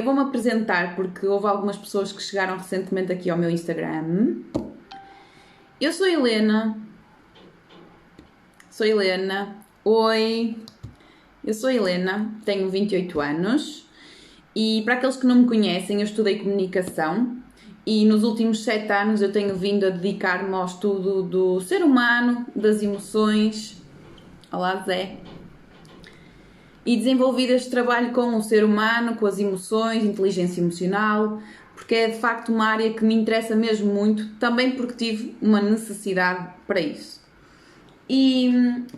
Eu vou-me apresentar porque houve algumas pessoas que chegaram recentemente aqui ao meu Instagram. Eu sou Helena. Oi. Eu sou Helena, tenho 28 anos e para aqueles que não me conhecem, eu estudei comunicação e nos últimos 7 anos eu tenho vindo a dedicar-me ao estudo do ser humano, das emoções. Olá, Zé. E desenvolvido este trabalho com o ser humano, com as emoções, inteligência emocional, porque é de facto uma área que me interessa mesmo muito, também porque tive uma necessidade para isso. E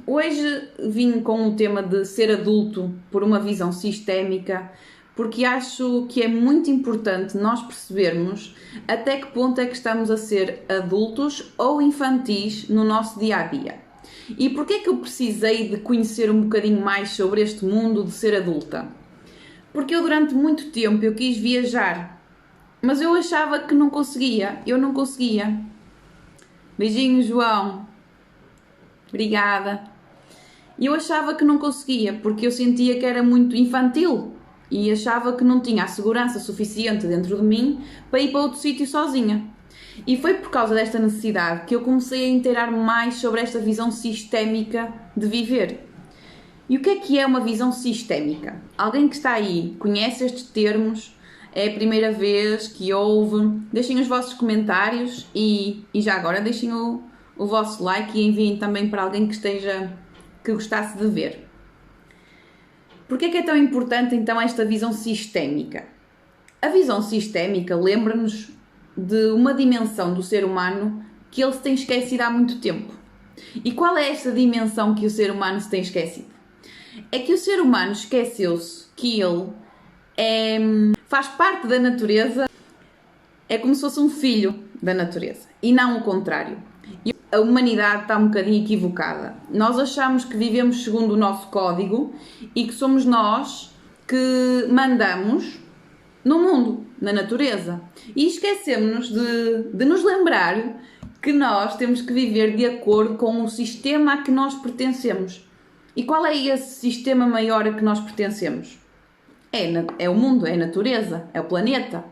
hoje vim com o tema de ser adulto por uma visão sistémica, porque acho que é muito importante nós percebermos até que ponto é que estamos a ser adultos ou infantis no nosso dia-a-dia. E porquê é que eu precisei de conhecer um bocadinho mais sobre este mundo de ser adulta? Porque eu durante muito tempo eu quis viajar, mas eu achava que não conseguia, eu não conseguia. Beijinho, João. Obrigada. E eu achava que não conseguia, porque eu sentia que era muito infantil e achava que não tinha a segurança suficiente dentro de mim para ir para outro sítio sozinha. E foi por causa desta necessidade que eu comecei a inteirar mais sobre esta visão sistémica de viver. E o que é uma visão sistémica? Alguém que está aí conhece estes termos? É a primeira vez que ouve? Deixem os vossos comentários e já agora deixem o vosso like e enviem também para alguém que gostasse de ver. Porquê é que é tão importante então esta visão sistémica? A visão sistémica lembra-nos de uma dimensão do ser humano que ele se tem esquecido há muito tempo. E qual é esta dimensão que o ser humano se tem esquecido? É que o ser humano esqueceu-se que ele faz parte da natureza, é como se fosse um filho da natureza e não o contrário. E a humanidade está um bocadinho equivocada. Nós achamos que vivemos segundo o nosso código e que somos nós que mandamos no mundo, na natureza. E esquecemos-nos de nos lembrar que nós temos que viver de acordo com o sistema a que nós pertencemos. E qual é esse sistema maior a que nós pertencemos? É o mundo, é a natureza, é o planeta.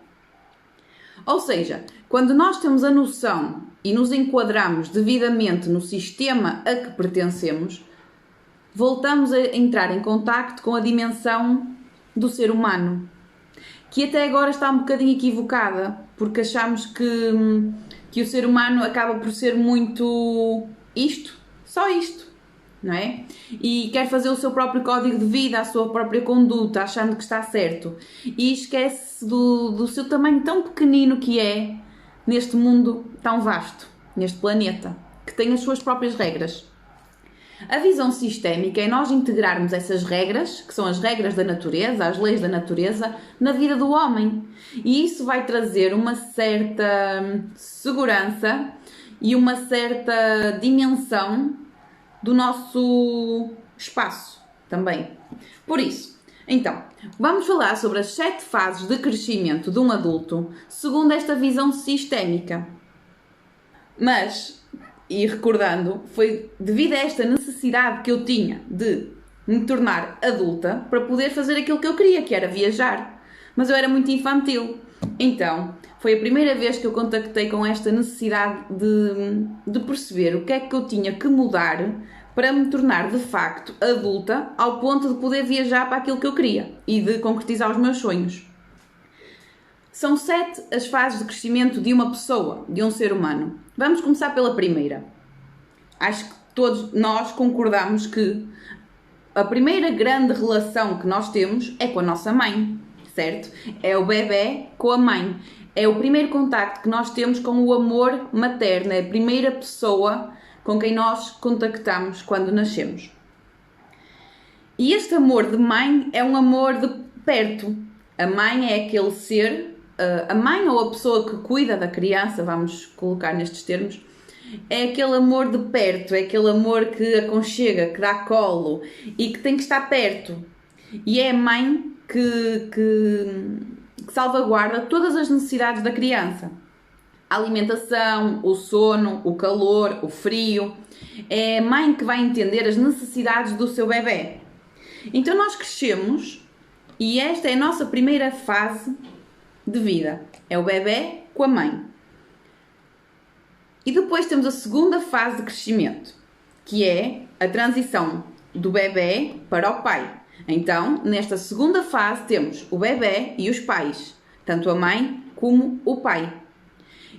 Ou seja, quando nós temos a noção e nos enquadramos devidamente no sistema a que pertencemos, voltamos a entrar em contacto com a dimensão do ser humano, que até agora está um bocadinho equivocada, porque achamos que o ser humano acaba por ser muito isto, só isto, não é? E quer fazer o seu próprio código de vida, a sua própria conduta, achando que está certo. E esquece do seu tamanho tão pequenino que é neste mundo tão vasto, neste planeta, que tem as suas próprias regras. A visão sistémica é nós integrarmos essas regras, que são as regras da natureza, as leis da natureza, na vida do homem. E isso vai trazer uma certa segurança e uma certa dimensão do nosso espaço também. Por isso, então, vamos falar sobre as 7 fases de crescimento de um adulto, segundo esta visão sistémica. E recordando, foi devido a esta necessidade que eu tinha de me tornar adulta para poder fazer aquilo que eu queria, que era viajar. Mas eu era muito infantil. Então, foi a primeira vez que eu contactei com esta necessidade de perceber o que é que eu tinha que mudar para me tornar de facto adulta ao ponto de poder viajar para aquilo que eu queria e de concretizar os meus sonhos. São 7 as fases de crescimento de uma pessoa, de um ser humano. Vamos começar pela primeira. Acho que todos nós concordamos que a primeira grande relação que nós temos é com a nossa mãe, certo? É o bebé com a mãe. É o primeiro contacto que nós temos com o amor materno, é a primeira pessoa com quem nós contactamos quando nascemos. E este amor de mãe é um amor de perto. A mãe é aquele ser, a mãe ou a pessoa que cuida da criança, vamos colocar nestes termos, é aquele amor de perto, é aquele amor que aconchega, que dá colo e que tem que estar perto. E é a mãe que salvaguarda todas as necessidades da criança. A alimentação, o sono, o calor, o frio. É a mãe que vai entender as necessidades do seu bebé. Então nós crescemos E esta é a nossa primeira fase de vida. É o bebé com a mãe. E depois temos a segunda fase de crescimento, que é a transição do bebé para o pai. Então, nesta segunda fase temos o bebé e os pais, tanto a mãe como o pai.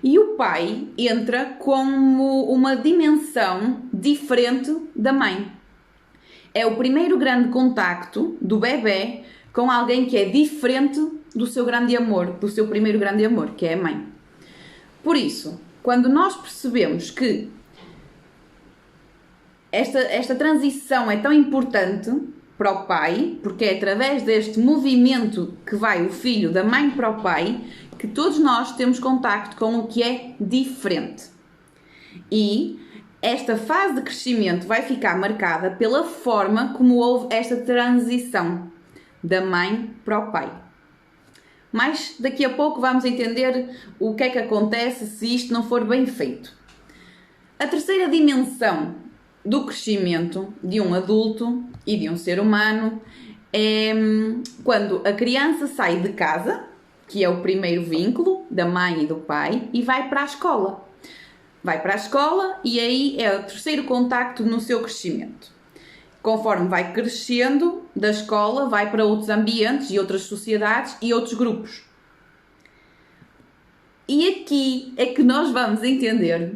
E o pai entra como uma dimensão diferente da mãe. É o primeiro grande contacto do bebé com alguém que é diferente do seu grande amor, do seu primeiro grande amor, que é a mãe. Por isso, quando nós percebemos que esta transição é tão importante para o pai, porque é através deste movimento que vai o filho da mãe para o pai, que todos nós temos contacto com o que é diferente. E esta fase de crescimento vai ficar marcada pela forma como houve esta transição da mãe para o pai. Mas daqui a pouco vamos entender o que é que acontece se isto não for bem feito. A terceira dimensão do crescimento de um adulto e de um ser humano é quando a criança sai de casa, que é o primeiro vínculo da mãe e do pai, e vai para a escola. Vai para a escola e aí é o terceiro contacto no seu crescimento. Conforme vai crescendo da escola, vai para outros ambientes e outras sociedades e outros grupos. E aqui é que nós vamos entender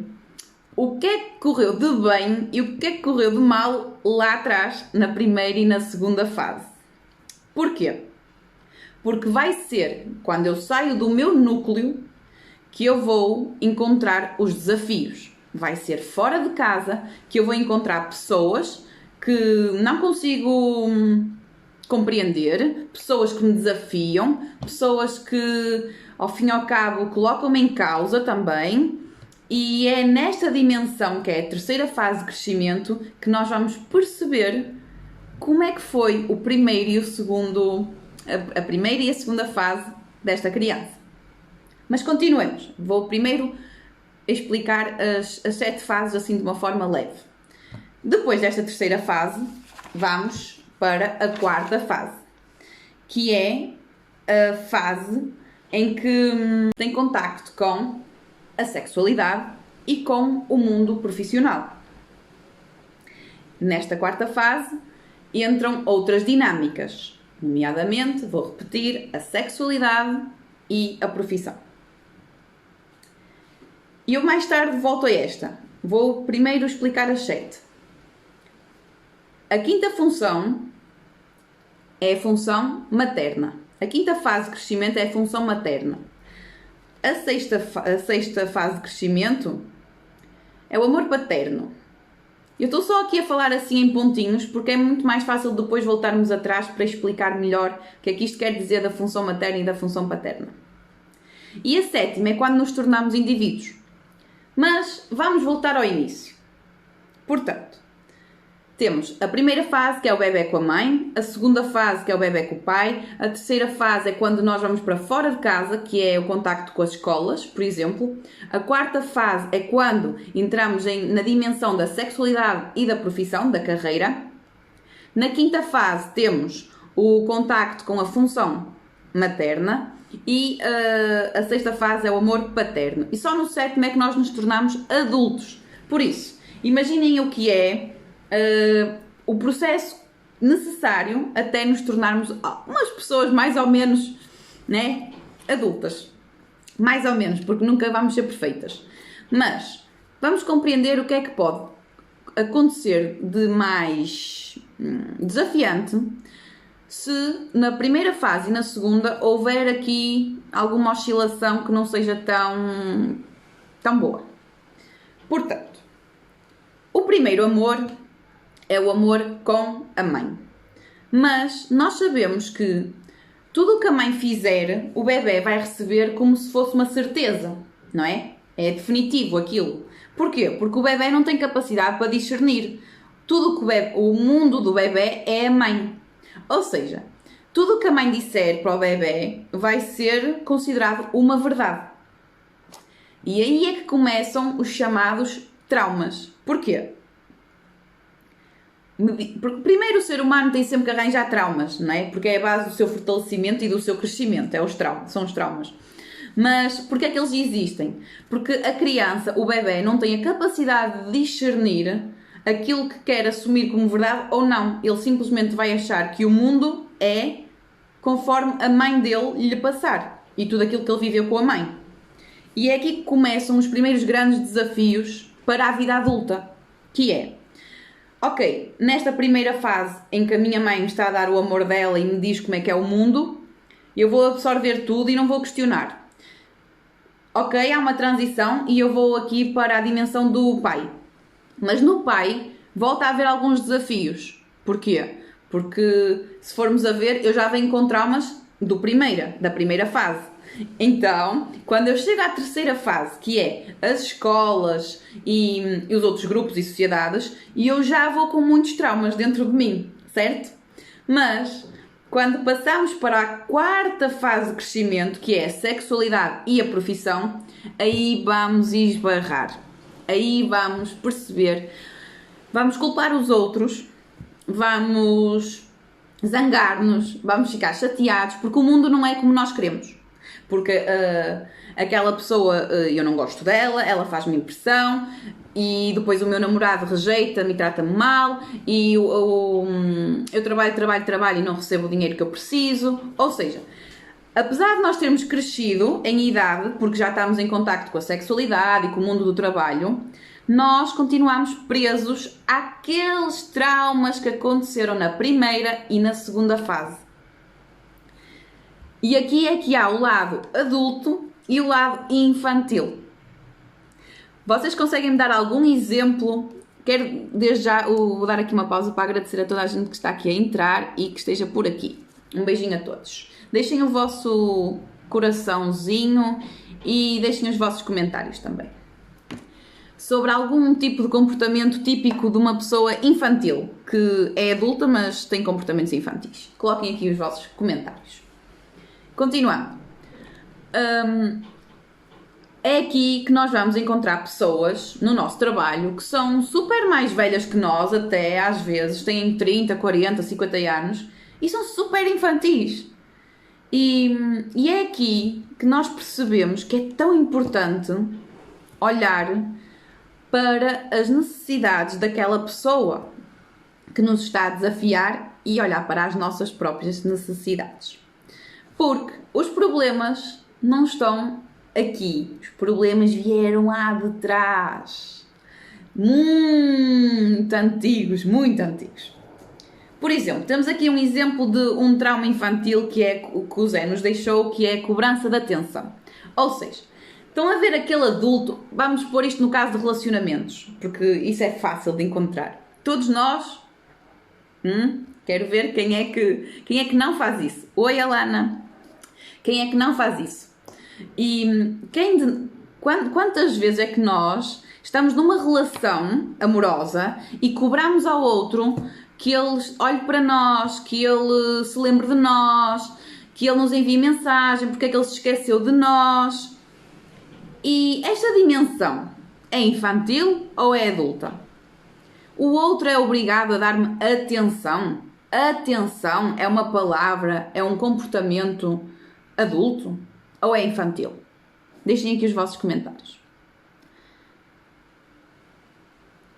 o que é que correu de bem e o que é que correu de mal lá atrás, na primeira e na segunda fase. Porquê? Porque vai ser quando eu saio do meu núcleo que eu vou encontrar os desafios. Vai ser fora de casa que eu vou encontrar pessoas que não consigo compreender, pessoas que me desafiam, pessoas que, ao fim e ao cabo, colocam-me em causa também. E é nesta dimensão, que é a terceira fase de crescimento, que nós vamos perceber como é que foi o primeiro e o segundo, a primeira e a segunda fase desta criança. Mas continuemos. Vou primeiro explicar as 7 fases assim de uma forma leve. Depois desta terceira fase, vamos para a quarta fase, que é a fase em que tem contacto com a sexualidade e com o mundo profissional. Nesta quarta fase entram outras dinâmicas, nomeadamente, vou repetir, a sexualidade e a profissão. E eu mais tarde volto a esta. Vou primeiro explicar as 7. A quinta função é a função materna. A quinta fase de crescimento é a função materna. A sexta fase de crescimento é o amor paterno. Eu estou só aqui a falar assim em pontinhos porque é muito mais fácil depois voltarmos atrás para explicar melhor o que é que isto quer dizer da função materna e da função paterna. E a sétima é quando nos tornamos indivíduos. Mas vamos voltar ao início. Portanto, temos a primeira fase, que é o bebé com a mãe, a segunda fase, que é o bebé com o pai, a terceira fase é quando nós vamos para fora de casa, que é o contacto com as escolas, por exemplo. A quarta fase é quando entramos na dimensão da sexualidade e da profissão, da carreira. Na quinta fase temos o contacto com a função materna e a sexta fase é o amor paterno. E só no sétimo é que nós nos tornamos adultos. Por isso, imaginem o que é o processo necessário até nos tornarmos umas pessoas mais ou menos, né, adultas. Mais ou menos, porque nunca vamos ser perfeitas. Mas vamos compreender o que é que pode acontecer de mais desafiante se na primeira fase e na segunda houver aqui alguma oscilação que não seja tão boa. Portanto, o primeiro amor é o amor com a mãe. Mas nós sabemos que tudo o que a mãe fizer, o bebé vai receber como se fosse uma certeza, não é? É definitivo aquilo. Porquê? Porque o bebé não tem capacidade para discernir. Tudo que o mundo do bebé é a mãe. Ou seja, tudo o que a mãe disser para o bebé vai ser considerado uma verdade. E aí é que começam os chamados traumas. Porquê? Porque primeiro o ser humano tem sempre que arranjar traumas, não é? Porque é a base do seu fortalecimento e do seu crescimento, são os traumas. Mas porquê é que eles existem? Porque a criança, o bebê, não tem a capacidade de discernir aquilo que quer assumir como verdade ou não. Ele simplesmente vai achar que o mundo é conforme a mãe dele lhe passar e tudo aquilo que ele viveu com a mãe. E é aqui que começam os primeiros grandes desafios para a vida adulta, que é: ok, nesta primeira fase em que a minha mãe me está a dar o amor dela e me diz como é que é o mundo, eu vou absorver tudo e não vou questionar. Ok, há uma transição e eu vou aqui para a dimensão do pai. Mas no pai volta a haver alguns desafios. Porquê? Porque se formos a ver, eu já venho com traumas da primeira fase. Então, quando eu chego à terceira fase, que é as escolas e os outros grupos e sociedades, eu já vou com muitos traumas dentro de mim, certo? Mas quando passamos para a quarta fase de crescimento, que é a sexualidade e a profissão, aí vamos esbarrar. Aí vamos perceber, vamos culpar os outros, vamos zangar-nos, vamos ficar chateados, porque o mundo não é como nós queremos. Porque aquela pessoa, eu não gosto dela, ela faz-me impressão, e depois o meu namorado rejeita-me e trata-me mal, e eu trabalho e não recebo o dinheiro que eu preciso. Ou seja, apesar de nós termos crescido em idade, porque já estamos em contacto com a sexualidade e com o mundo do trabalho, nós continuamos presos àqueles traumas que aconteceram na primeira e na segunda fase. E aqui é que há o lado adulto e o lado infantil. Vocês conseguem me dar algum exemplo? Quero desde já vou dar aqui uma pausa para agradecer a toda a gente que está aqui a entrar e que esteja por aqui. Um beijinho a todos. Deixem o vosso coraçãozinho e deixem os vossos comentários também. Sobre algum tipo de comportamento típico de uma pessoa infantil, que é adulta, mas tem comportamentos infantis. Coloquem aqui os vossos comentários. Continuando. É aqui que nós vamos encontrar pessoas no nosso trabalho que são super mais velhas que nós, até às vezes têm 30, 40, 50 anos e são super infantis. E é aqui que nós percebemos que é tão importante olhar para as necessidades daquela pessoa que nos está a desafiar e olhar para as nossas próprias necessidades. Porque os problemas não estão aqui. Os problemas vieram lá de trás. Muito antigos, muito antigos. Por exemplo, temos aqui um exemplo de um trauma infantil que é o que o Zé nos deixou, que é a cobrança da atenção. Ou seja, estão a ver aquele adulto, vamos pôr isto no caso de relacionamentos, porque isso é fácil de encontrar. Todos nós, quero ver quem é que não faz isso. Oi, Alana. Quem é que não faz isso? E quantas vezes é que nós estamos numa relação amorosa e cobramos ao outro que ele olhe para nós, que ele se lembre de nós, que ele nos envie mensagem, porque é que ele se esqueceu de nós? E esta dimensão é infantil ou é adulta? O outro é obrigado a dar-me atenção? Atenção é uma palavra, é um comportamento adulto ou é infantil? Deixem aqui os vossos comentários.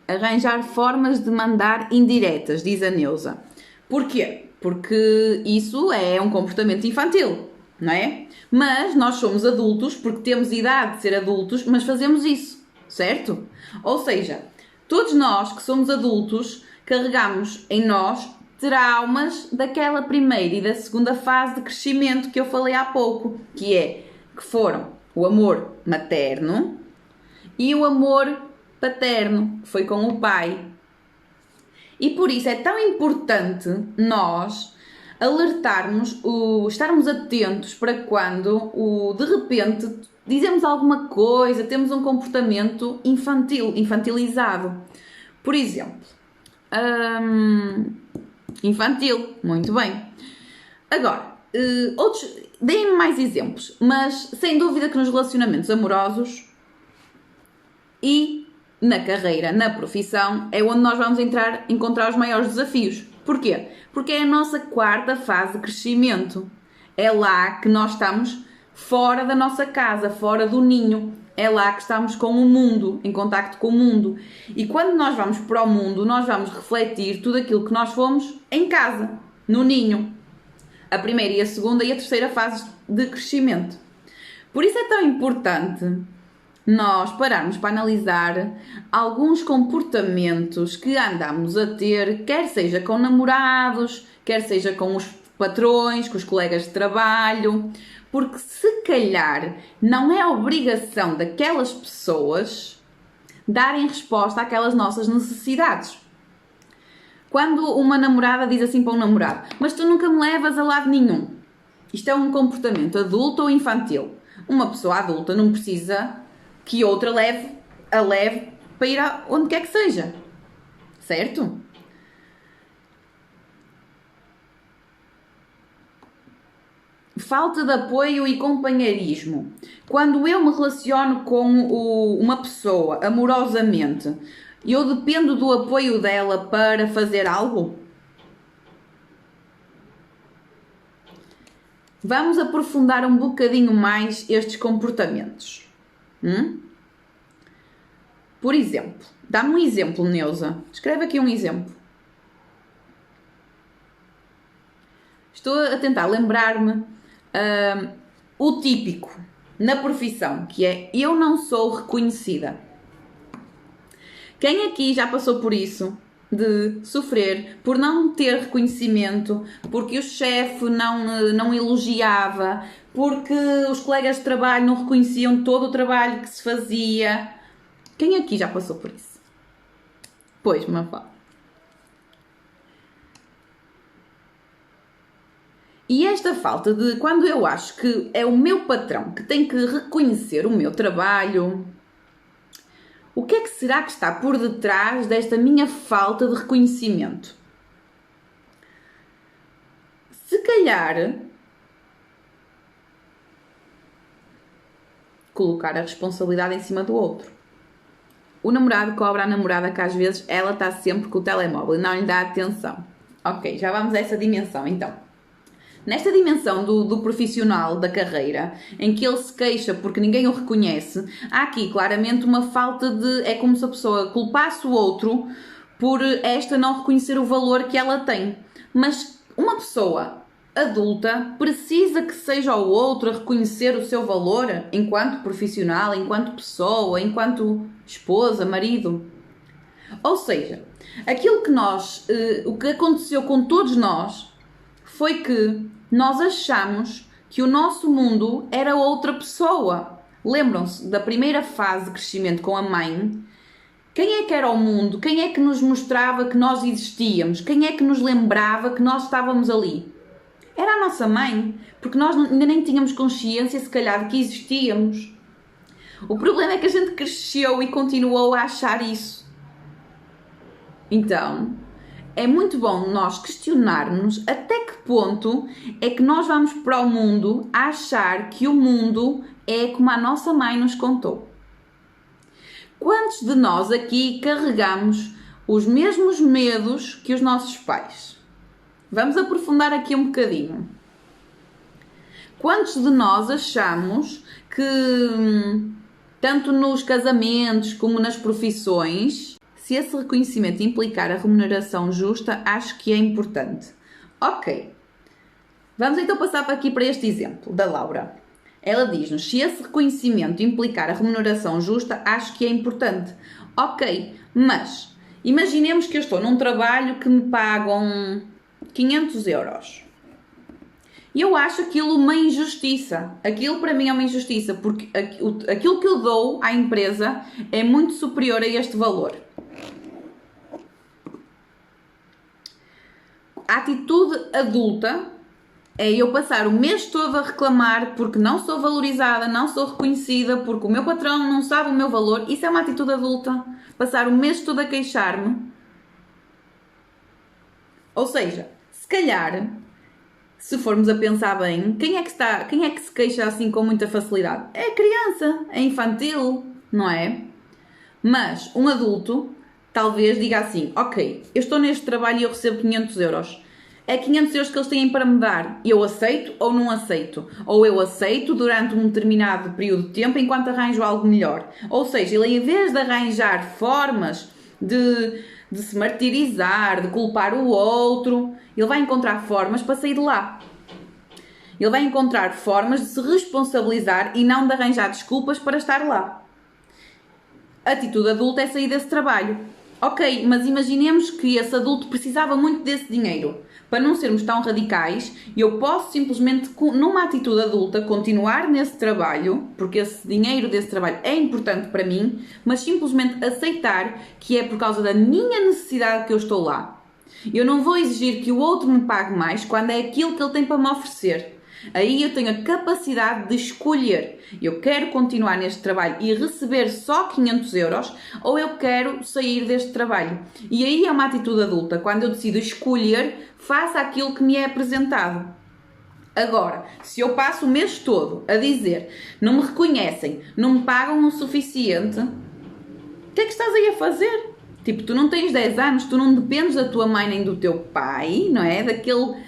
Arranjar formas de mandar indiretas, diz a Neuza. Porquê? Porque isso é um comportamento infantil, não é? Mas nós somos adultos porque temos idade de ser adultos, mas fazemos isso, certo? Ou seja, todos nós que somos adultos carregamos em nós traumas daquela primeira e da segunda fase de crescimento que eu falei há pouco, que foram o amor materno e o amor paterno, que foi com o pai. E por isso é tão importante nós alertarmos, estarmos atentos para quando de repente dizemos alguma coisa, temos um comportamento infantilizado. Por exemplo, infantil, muito bem. Agora, deem-me mais exemplos, mas sem dúvida que nos relacionamentos amorosos e na carreira, na profissão, é onde nós vamos encontrar os maiores desafios. Porquê? Porque é a nossa quarta fase de crescimento. É lá que nós estamos fora da nossa casa, fora do ninho. É lá que estamos com o mundo, em contacto com o mundo. E quando nós vamos para o mundo, nós vamos refletir tudo aquilo que nós fomos em casa, no ninho. A primeira e a segunda e a terceira fase de crescimento. Por isso é tão importante nós pararmos para analisar alguns comportamentos que andamos a ter, quer seja com namorados, quer seja com os patrões, com os colegas de trabalho, porque se calhar não é obrigação daquelas pessoas darem resposta àquelas nossas necessidades. Quando uma namorada diz assim para um namorado: mas tu nunca me levas a lado nenhum. Isto é um comportamento adulto ou infantil. Uma pessoa adulta não precisa que outra a leve para ir onde quer que seja. Certo? Falta de apoio e companheirismo. Quando eu me relaciono com uma pessoa amorosamente, eu dependo do apoio dela para fazer algo? Vamos aprofundar um bocadinho mais estes comportamentos. Por exemplo, dá-me um exemplo, Neuza. Escreve aqui um exemplo. Estou a tentar lembrar-me o típico na profissão, que é: eu não sou reconhecida. Quem aqui já passou por isso? De sofrer por não ter reconhecimento, porque o chefe não elogiava, porque os colegas de trabalho não reconheciam todo o trabalho que se fazia. Quem aqui já passou por isso? Pois, Mafalda. E esta falta de, quando eu acho que é o meu patrão que tem que reconhecer o meu trabalho, o que é que será que está por detrás desta minha falta de reconhecimento? Se calhar, colocar a responsabilidade em cima do outro. O namorado cobra a namorada que às vezes ela está sempre com o telemóvel e não lhe dá atenção. Ok, já vamos a essa dimensão então. Nesta dimensão do profissional, da carreira, em que ele se queixa porque ninguém o reconhece, há aqui claramente uma falta de... É como se a pessoa culpasse o outro por esta não reconhecer o valor que ela tem. Mas uma pessoa adulta precisa que seja o outro a reconhecer o seu valor enquanto profissional, enquanto pessoa, enquanto esposa, marido. Ou seja, aquilo que o que aconteceu com todos nós foi que nós achamos que o nosso mundo era outra pessoa. Lembram-se da primeira fase de crescimento com a mãe? Quem é que era o mundo? Quem é que nos mostrava que nós existíamos? Quem é que nos lembrava que nós estávamos ali? Era a nossa mãe, porque nós ainda nem tínhamos consciência, se calhar, de que existíamos. O problema é que a gente cresceu e continuou a achar isso. Então, é muito bom nós questionarmos até que ponto é que nós vamos para o mundo a achar que o mundo é como a nossa mãe nos contou. Quantos de nós aqui carregamos os mesmos medos que os nossos pais? Vamos aprofundar aqui um bocadinho. Quantos de nós achamos que, tanto nos casamentos como nas profissões, se esse reconhecimento implicar a remuneração justa, acho que é importante? Ok. Vamos então passar aqui para este exemplo da Laura. Ela diz-nos: se esse reconhecimento implicar a remuneração justa, acho que é importante. Ok, mas imaginemos que eu estou num trabalho que me pagam 500 euros. E eu acho aquilo uma injustiça. Aquilo para mim é uma injustiça, porque aquilo que eu dou à empresa é muito superior a este valor. A atitude adulta é eu passar o mês todo a reclamar porque não sou valorizada, não sou reconhecida, porque o meu patrão não sabe o meu valor. Isso é uma atitude adulta. Passar o mês todo a queixar-me. Ou seja, se calhar, se formos a pensar bem, quem é que se queixa assim com muita facilidade? É a criança, é infantil, não é? Mas um adulto talvez diga assim, ok, eu estou neste trabalho e eu recebo 500 euros. É 500 euros que eles têm para me dar. Eu aceito ou não aceito? Ou eu aceito durante um determinado período de tempo enquanto arranjo algo melhor. Ou seja, ele em vez de arranjar formas de se martirizar, de culpar o outro, ele vai encontrar formas para sair de lá. Ele vai encontrar formas de se responsabilizar e não de arranjar desculpas para estar lá. A atitude adulta é sair desse trabalho. Ok, mas imaginemos que esse adulto precisava muito desse dinheiro. Para não sermos tão radicais, eu posso simplesmente, numa atitude adulta, continuar nesse trabalho, porque esse dinheiro desse trabalho é importante para mim, mas simplesmente aceitar que é por causa da minha necessidade que eu estou lá. Eu não vou exigir que o outro me pague mais quando é aquilo que ele tem para me oferecer. Aí eu tenho a capacidade de escolher. Eu quero continuar neste trabalho e receber só 500 euros ou eu quero sair deste trabalho. E aí é uma atitude adulta. Quando eu decido escolher, faça aquilo que me é apresentado. Agora, se eu passo o mês todo a dizer não me reconhecem, não me pagam o suficiente, o que é que estás aí a fazer? Tipo, tu não tens 10 anos, tu não dependes da tua mãe nem do teu pai, não é? Daquele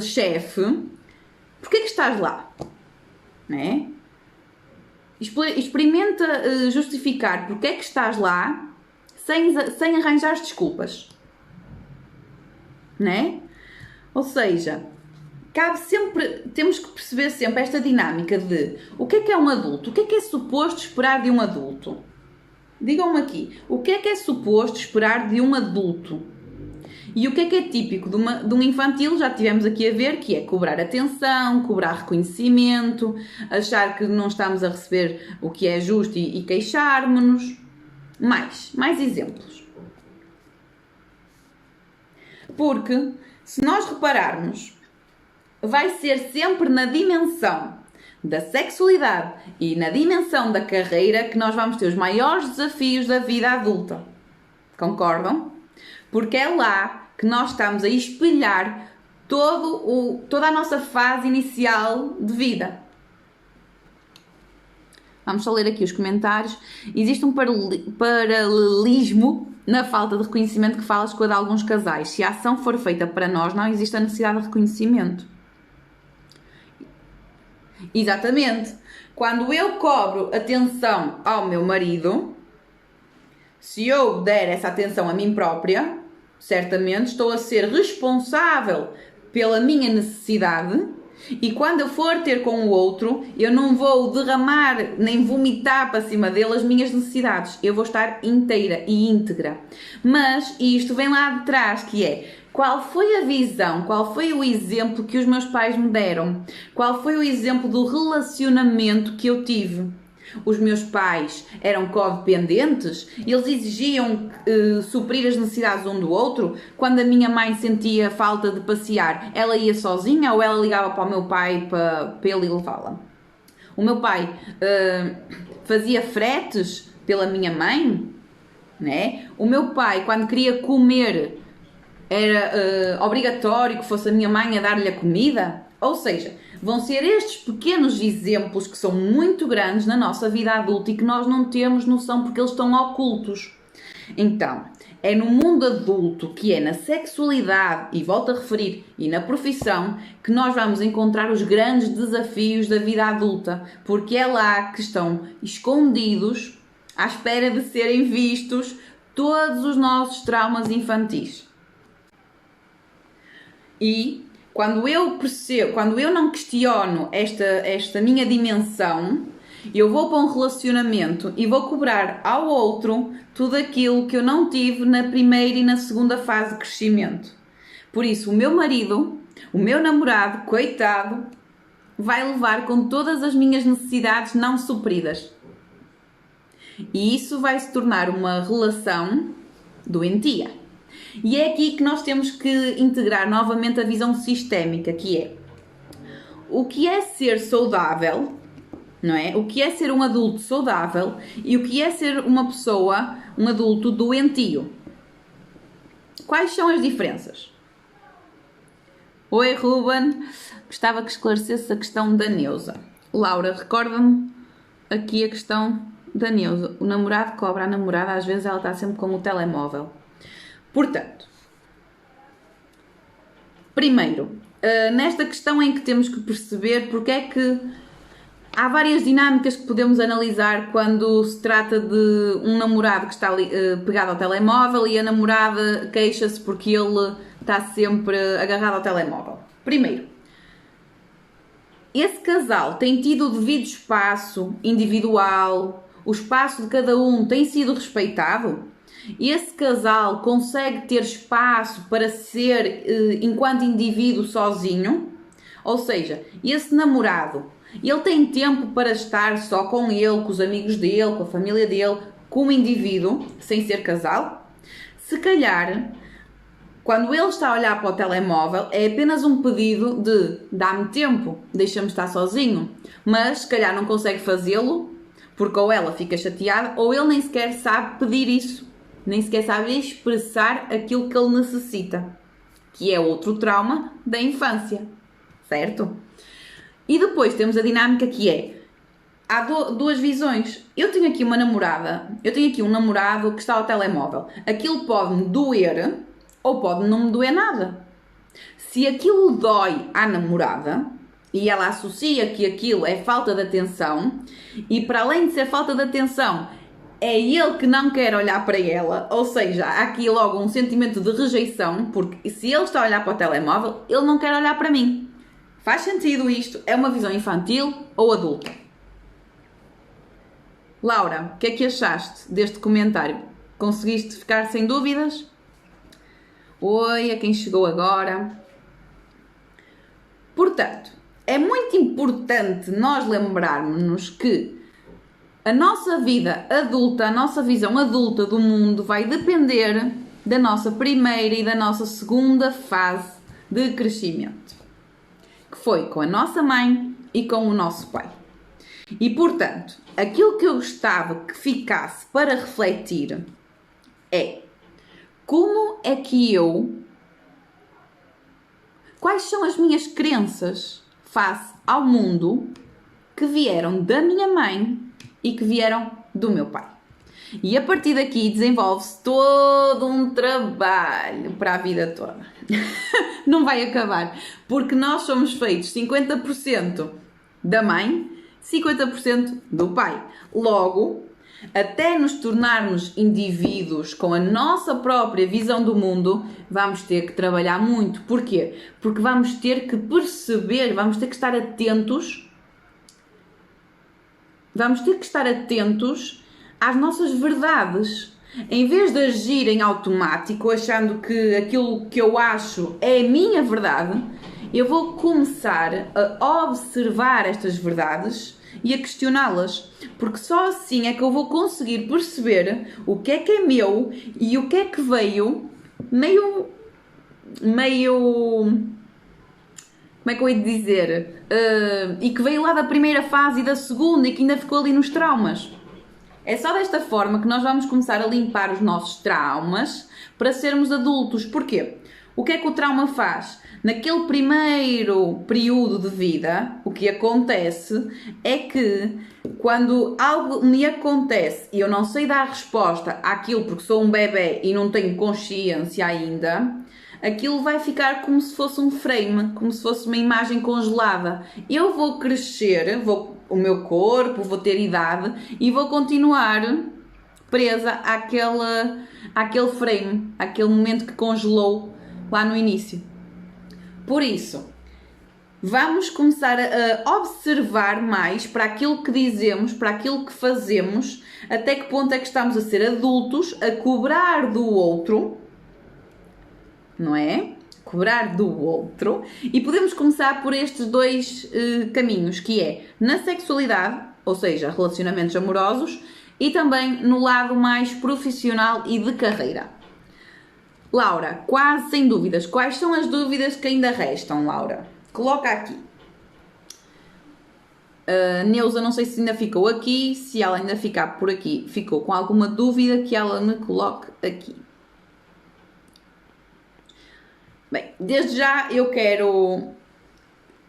chefe, porquê que estás lá? Não é? Experimenta justificar porque é que estás lá sem arranjar desculpas. Não é? Ou seja, temos que perceber sempre esta dinâmica de o que é um adulto? O que é suposto esperar de um adulto? Digam-me aqui, o que é suposto esperar de um adulto? E o que é típico de um infantil, já tivemos aqui a ver, que é cobrar atenção, cobrar reconhecimento, achar que não estamos a receber o que é justo e queixarmos-nos. Mais exemplos. Porque, se nós repararmos, vai ser sempre na dimensão da sexualidade e na dimensão da carreira que nós vamos ter os maiores desafios da vida adulta. Concordam? Porque é lá que nós estamos a espelhar toda a nossa fase inicial de vida. Vamos só ler aqui os comentários. Existe um paralelismo na falta de reconhecimento que falas com a de alguns casais. Se a ação for feita para nós, não existe a necessidade de reconhecimento. Exatamente. Quando eu cobro atenção ao meu marido, se eu der essa atenção a mim própria, certamente estou a ser responsável pela minha necessidade e quando eu for ter com o outro, eu não vou derramar nem vomitar para cima dele as minhas necessidades. Eu vou estar inteira e íntegra. Mas isto vem lá de trás, que é qual foi a visão, qual foi o exemplo que os meus pais me deram? Qual foi o exemplo do relacionamento que eu tive? Os meus pais eram codependentes, eles exigiam suprir as necessidades um do outro. Quando a minha mãe sentia falta de passear, ela ia sozinha ou ela ligava para o meu pai para ele levá-la? O meu pai fazia fretes pela minha mãe, né? O meu pai, quando queria comer, era obrigatório que fosse a minha mãe a dar-lhe a comida. Ou seja, vão ser estes pequenos exemplos que são muito grandes na nossa vida adulta e que nós não temos noção porque eles estão ocultos. Então, é no mundo adulto, que é na sexualidade, e volto a referir, e na profissão, que nós vamos encontrar os grandes desafios da vida adulta, porque é lá que estão escondidos, à espera de serem vistos, todos os nossos traumas infantis. E quando eu não questiono esta minha dimensão, eu vou para um relacionamento e vou cobrar ao outro tudo aquilo que eu não tive na primeira e na segunda fase de crescimento. Por isso, o meu marido, o meu namorado, coitado, vai levar com todas as minhas necessidades não supridas. E isso vai se tornar uma relação doentia. E é aqui que nós temos que integrar novamente a visão sistémica, que é o que é ser saudável, não é? O que é ser um adulto saudável e o que é ser uma pessoa, um adulto doentio. Quais são as diferenças? Oi, Ruben. Gostava que esclarecesse a questão da Neuza. Laura, recorda-me aqui a questão da Neuza. O namorado cobra a namorada, às vezes ela está sempre com o telemóvel. Portanto, primeiro, nesta questão em que temos que perceber porque é que há várias dinâmicas que podemos analisar quando se trata de um namorado que está pegado ao telemóvel e a namorada queixa-se porque ele está sempre agarrado ao telemóvel. Primeiro, esse casal tem tido o devido espaço individual, o espaço de cada um tem sido respeitado? Esse casal consegue ter espaço para ser, enquanto indivíduo, sozinho? Ou seja, esse namorado, ele tem tempo para estar só com ele, com os amigos dele, com a família dele, como indivíduo, sem ser casal? Se calhar, quando ele está a olhar para o telemóvel, é apenas um pedido de dá-me tempo, deixa-me estar sozinho. Mas se calhar não consegue fazê-lo, porque ou ela fica chateada, ou ele nem sequer sabe pedir isso. Nem sequer sabe expressar aquilo que ele necessita. Que é outro trauma da infância. Certo? E depois temos a dinâmica que é, há duas visões. Eu tenho aqui uma namorada, eu tenho aqui um namorado que está ao telemóvel. Aquilo pode-me doer ou pode não me doer nada. Se aquilo dói à namorada e ela associa que aquilo é falta de atenção e para além de ser falta de atenção é ele que não quer olhar para ela, ou seja, há aqui logo um sentimento de rejeição, porque se ele está a olhar para o telemóvel, ele não quer olhar para mim. Faz sentido isto? É uma visão infantil ou adulta? Laura, o que é que achaste deste comentário? Conseguiste ficar sem dúvidas? Oi, a quem chegou agora. Portanto, é muito importante nós lembrarmos-nos que a nossa vida adulta, a nossa visão adulta do mundo vai depender da nossa primeira e da nossa segunda fase de crescimento, que foi com a nossa mãe e com o nosso pai. E, portanto, aquilo que eu gostava que ficasse para refletir é como é que quais são as minhas crenças face ao mundo que vieram da minha mãe e que vieram do meu pai. E a partir daqui desenvolve-se todo um trabalho para a vida toda. Não vai acabar, porque nós somos feitos 50% da mãe, 50% do pai. Logo, até nos tornarmos indivíduos com a nossa própria visão do mundo, vamos ter que trabalhar muito. Porquê? Porque vamos ter que perceber, vamos ter que estar atentos. Vamos ter que estar atentos às nossas verdades. Em vez de agir em automático, achando que aquilo que eu acho é a minha verdade, eu vou começar a observar estas verdades e a questioná-las. Porque só assim é que eu vou conseguir perceber o que é meu e o que é que veio meio como é que eu ia dizer? E que veio lá da primeira fase e da segunda e que ainda ficou ali nos traumas. É só desta forma que nós vamos começar a limpar os nossos traumas para sermos adultos. Porquê? O que é que o trauma faz? Naquele primeiro período de vida, o que acontece é que quando algo me acontece e eu não sei dar resposta àquilo porque sou um bebê e não tenho consciência ainda, aquilo vai ficar como se fosse um frame, como se fosse uma imagem congelada. Eu vou crescer, o meu corpo, vou ter idade e vou continuar presa àquele frame, àquele momento que congelou lá no início. Por isso, vamos começar a observar mais para aquilo que dizemos, para aquilo que fazemos, até que ponto é que estamos a ser adultos, a cobrar do outro, não é? Cobrar do outro. E podemos começar por estes dois caminhos, que é na sexualidade, ou seja, relacionamentos amorosos, e também no lado mais profissional e de carreira. Laura, quase sem dúvidas. Quais são as dúvidas que ainda restam, Laura? Coloca aqui. Neuza, não sei se ainda ficou aqui. Se ela ainda ficar por aqui, ficou com alguma dúvida, que ela me coloque aqui. Bem, desde já eu quero,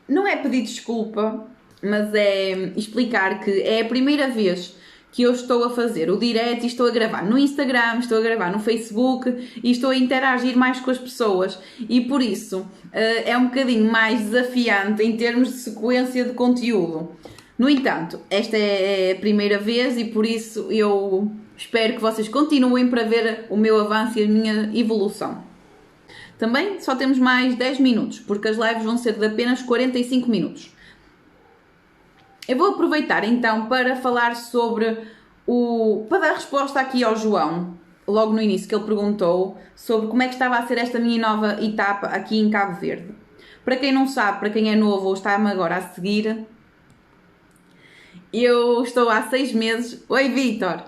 não é pedir desculpa, mas é explicar que é a primeira vez que eu estou a fazer o direct e estou a gravar no Instagram, estou a gravar no Facebook e estou a interagir mais com as pessoas e por isso é um bocadinho mais desafiante em termos de sequência de conteúdo. No entanto, esta é a primeira vez e por isso eu espero que vocês continuem para ver o meu avanço e a minha evolução. Também só temos mais 10 minutos, porque as lives vão ser de apenas 45 minutos. Eu vou aproveitar então para falar sobre para dar resposta aqui ao João, logo no início que ele perguntou sobre como é que estava a ser esta minha nova etapa aqui em Cabo Verde. Para quem não sabe, para quem é novo ou está-me agora a seguir, eu estou há 6 meses... Oi, Vítor!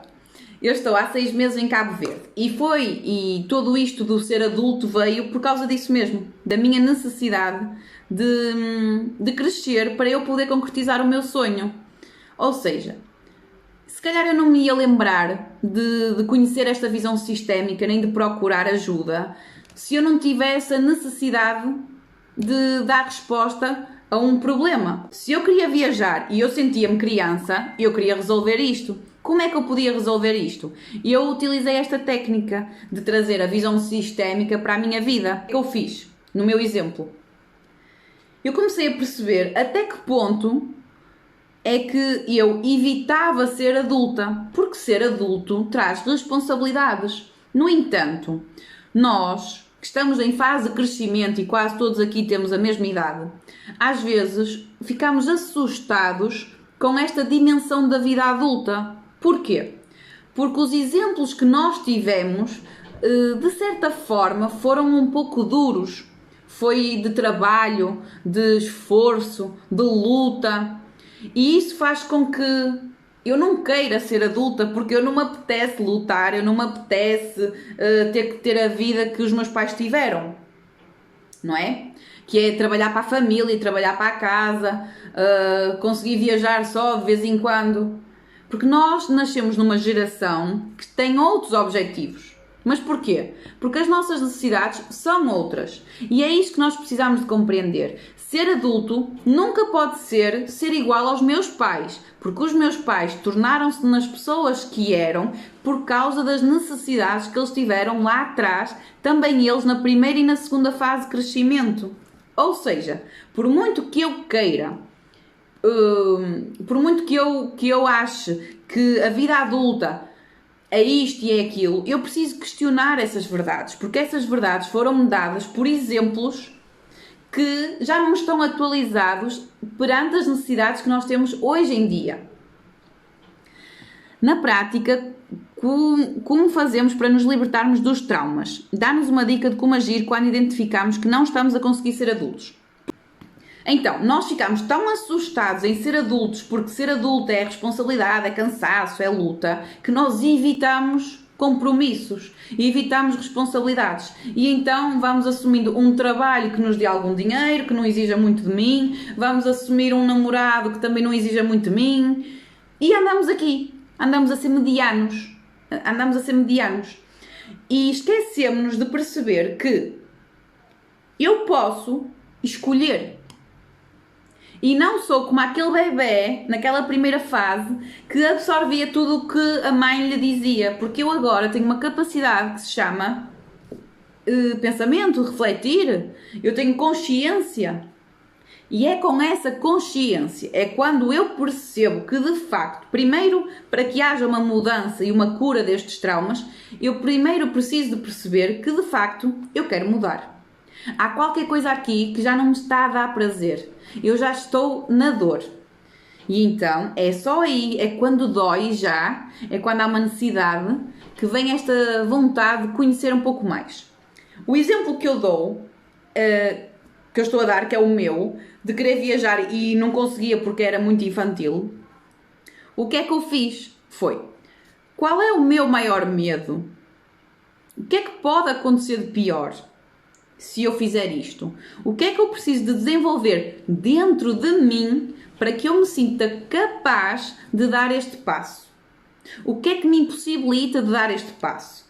Eu estou há 6 meses em Cabo Verde e tudo isto do ser adulto veio por causa disso mesmo, da minha necessidade de crescer para eu poder concretizar o meu sonho. Ou seja, se calhar eu não me ia lembrar de conhecer esta visão sistémica nem de procurar ajuda se eu não tivesse a necessidade de dar resposta a um problema. Se eu queria viajar e eu sentia-me criança, eu queria resolver isto. Como é que eu podia resolver isto? E eu utilizei esta técnica de trazer a visão sistémica para a minha vida. O que eu fiz? No meu exemplo. Eu comecei a perceber até que ponto é que eu evitava ser adulta, porque ser adulto traz responsabilidades. No entanto, nós que estamos em fase de crescimento e quase todos aqui temos a mesma idade, às vezes ficamos assustados com esta dimensão da vida adulta. Porquê? Porque os exemplos que nós tivemos, de certa forma, foram um pouco duros. Foi de trabalho, de esforço, de luta. E isso faz com que eu não queira ser adulta porque eu não me apetece lutar, eu não me apetece ter que ter a vida que os meus pais tiveram. Não é? Que é trabalhar para a família, trabalhar para a casa, conseguir viajar só de vez em quando. Porque nós nascemos numa geração que tem outros objetivos. Mas porquê? Porque as nossas necessidades são outras. E é isso que nós precisamos de compreender. Ser adulto nunca pode ser igual aos meus pais. Porque os meus pais tornaram-se nas pessoas que eram por causa das necessidades que eles tiveram lá atrás, também eles na primeira e na segunda fase de crescimento. Ou seja, por muito que eu queira, por muito que eu ache que a vida adulta é isto e é aquilo, eu preciso questionar essas verdades, porque essas verdades foram-me dadas por exemplos que já não estão atualizados perante as necessidades que nós temos hoje em dia. Na prática, como fazemos para nos libertarmos dos traumas? Dá-nos uma dica de como agir quando identificamos que não estamos a conseguir ser adultos. Então, nós ficamos tão assustados em ser adultos, porque ser adulto é responsabilidade, é cansaço, é luta, que nós evitamos compromissos, evitamos responsabilidades. E então vamos assumindo um trabalho que nos dê algum dinheiro, que não exija muito de mim, vamos assumir um namorado que também não exija muito de mim, e andamos aqui, andamos a ser medianos. E esquecemos-nos de perceber que eu posso escolher. E não sou como aquele bebê, naquela primeira fase, que absorvia tudo o que a mãe lhe dizia. Porque eu agora tenho uma capacidade que se chama pensamento, refletir. Eu tenho consciência. E é com essa consciência, é quando eu percebo que de facto, primeiro, para que haja uma mudança e uma cura destes traumas, eu primeiro preciso de perceber que de facto eu quero mudar. Há qualquer coisa aqui que já não me está a dar prazer. Eu já estou na dor. E então, é só aí, é quando dói já, é quando há uma necessidade, que vem esta vontade de conhecer um pouco mais. O exemplo que eu dou, que eu estou a dar, que é o meu, de querer viajar e não conseguia porque era muito infantil, o que é que eu fiz? Foi, qual é o meu maior medo? O que é que pode acontecer de pior se eu fizer isto? O que é que eu preciso de desenvolver dentro de mim para que eu me sinta capaz de dar este passo? O que é que me impossibilita de dar este passo?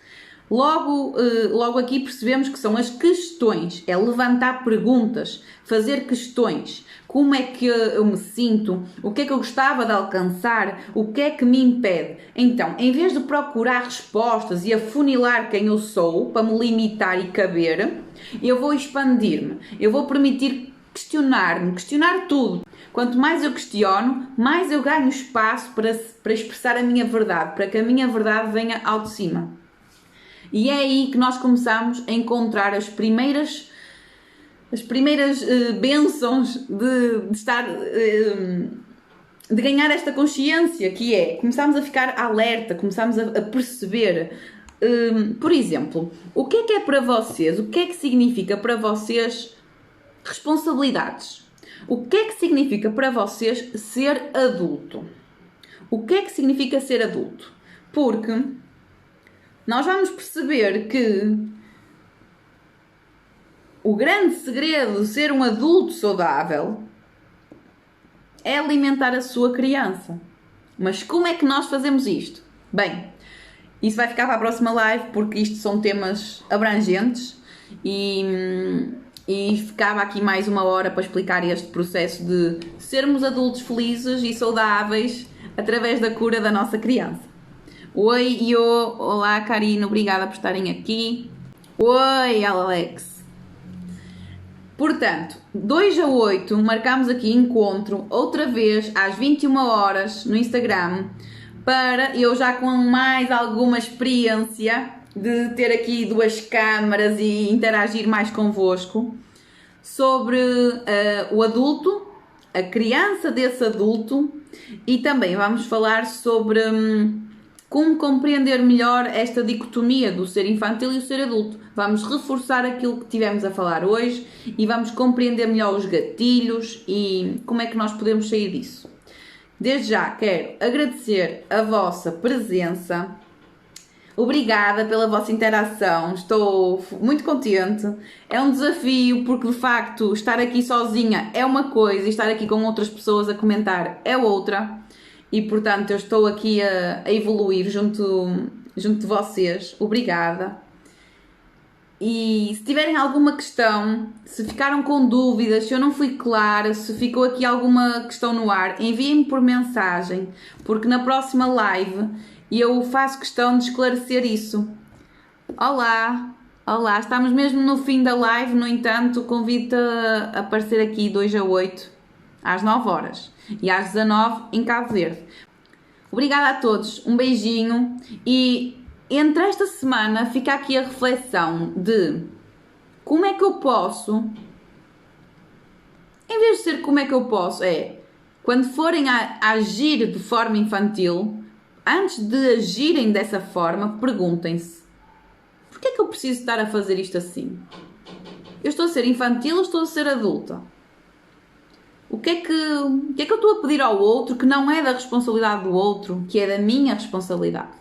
Logo aqui percebemos que são as questões, é levantar perguntas, fazer questões. Como é que eu me sinto? O que é que eu gostava de alcançar? O que é que me impede? Então, em vez de procurar respostas e afunilar quem eu sou, para me limitar e caber, eu vou expandir-me. Eu vou permitir questionar-me, questionar tudo. Quanto mais eu questiono, mais eu ganho espaço para expressar a minha verdade, para que a minha verdade venha ao de cima. E é aí que nós começamos a encontrar as primeiras bênçãos de estar, de ganhar esta consciência, que é, começamos a ficar alerta, começamos a perceber, por exemplo, o que é para vocês, o que é que significa para vocês responsabilidades? O que é que significa para vocês ser adulto? O que é que significa ser adulto? Porque nós vamos perceber que o grande segredo de ser um adulto saudável é alimentar a sua criança. Mas como é que nós fazemos isto? Bem, isso vai ficar para a próxima live, porque isto são temas abrangentes e ficava aqui mais 1 hora para explicar este processo de sermos adultos felizes e saudáveis através da cura da nossa criança. Oi, olá Karina, obrigada por estarem aqui. Oi, Alex. Portanto, 2 a 8, marcamos aqui encontro, outra vez às 21 horas no Instagram, para eu já com mais alguma experiência de ter aqui 2 câmaras e interagir mais convosco, sobre o adulto, a criança desse adulto, e também vamos falar sobre como compreender melhor esta dicotomia do ser infantil e o ser adulto. Vamos reforçar aquilo que tivemos a falar hoje e vamos compreender melhor os gatilhos e como é que nós podemos sair disso. Desde já quero agradecer a vossa presença. Obrigada pela vossa interação, estou muito contente. É um desafio porque de facto estar aqui sozinha é uma coisa e estar aqui com outras pessoas a comentar é outra. E portanto eu estou aqui a evoluir junto de vocês. Obrigada. E se tiverem alguma questão, se ficaram com dúvidas, se eu não fui clara, se ficou aqui alguma questão no ar, enviem-me por mensagem, porque na próxima live eu faço questão de esclarecer isso. Olá, estamos mesmo no fim da live, no entanto convido-te a aparecer aqui 2 a 8, às 9 horas e às 19 em Cabo Verde. Obrigada a todos, um beijinho e entre esta semana fica aqui a reflexão de como é que eu posso, em vez de ser como é que eu posso, quando forem a agir de forma infantil, antes de agirem dessa forma, perguntem-se: porquê é que eu preciso estar a fazer isto assim? Eu estou a ser infantil ou estou a ser adulta? O que é que eu estou a pedir ao outro que não é da responsabilidade do outro, que é da minha responsabilidade?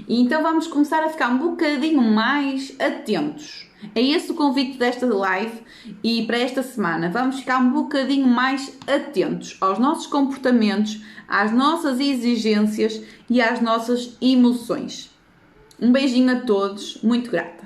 E então vamos começar a ficar um bocadinho mais atentos. É esse o convite desta live e para esta semana. Vamos ficar um bocadinho mais atentos aos nossos comportamentos, às nossas exigências e às nossas emoções. Um beijinho a todos, muito grata.